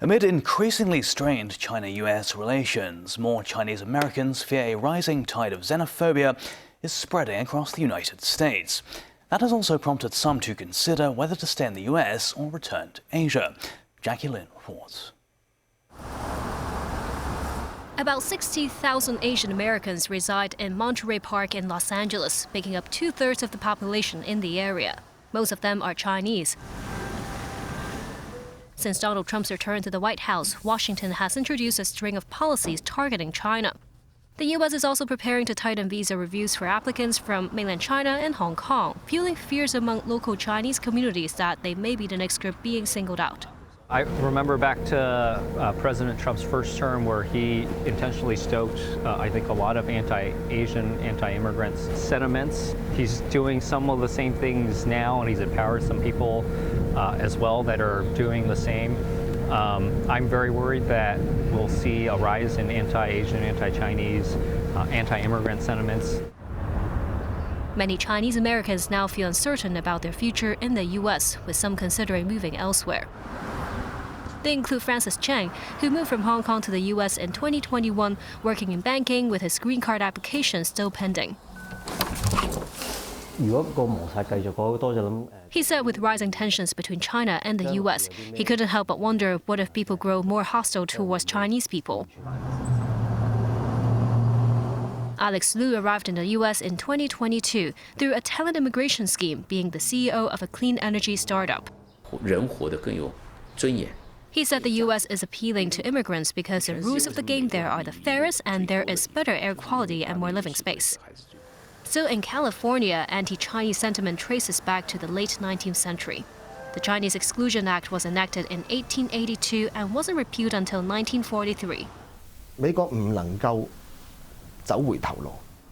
Amid increasingly strained China-U.S. relations, more Chinese Americans fear a rising tide of xenophobia is spreading across the United States. That has also prompted some to consider whether to stay in the U.S. or return to Asia. Jackie Lin reports. About 60,000 Asian Americans reside in Monterey Park in Los Angeles, making up two-thirds of the population in the area. Most of them are Chinese. Since Donald Trump's return to the White House, Washington has introduced a string of policies targeting China. The U.S. is also preparing to tighten visa reviews for applicants from mainland China and Hong Kong, fueling fears among local Chinese communities that they may be the next group being singled out. I remember back to President Trump's first term where he intentionally stoked, I think, a lot of anti-Asian, anti-immigrant sentiments. He's doing some of the same things now, and he's empowered some people as well that are doing the same. I'm very worried that we'll see a rise in anti-Asian, anti-Chinese, anti-immigrant sentiments. Many Chinese Americans now feel uncertain about their future in the U.S., with some considering moving elsewhere. They include Francis Chang, who moved from Hong Kong to the U.S. in 2021, working in banking with his green card application still pending. He said with rising tensions between China and the U.S., he couldn't help but wonder what if people grow more hostile towards Chinese people. Alex Liu arrived in the U.S. in 2022 through a talent immigration scheme, being the CEO of a clean energy startup. He said the U.S. is appealing to immigrants because the rules of the game there are the fairest and there is better air quality and more living space. Still in California, anti-Chinese sentiment traces back to the late 19th century. The Chinese Exclusion Act was enacted in 1882 and wasn't repealed until 1943.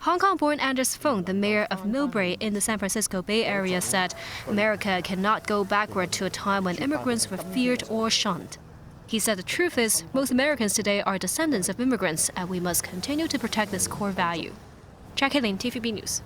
Hong Kong-born Anders Fung, the mayor of Millbrae in the San Francisco Bay Area, said America cannot go backward to a time when immigrants were feared or shunned. He said the truth is, most Americans today are descendants of immigrants, and we must continue to protect this core value. Jackie Lin, TVB News.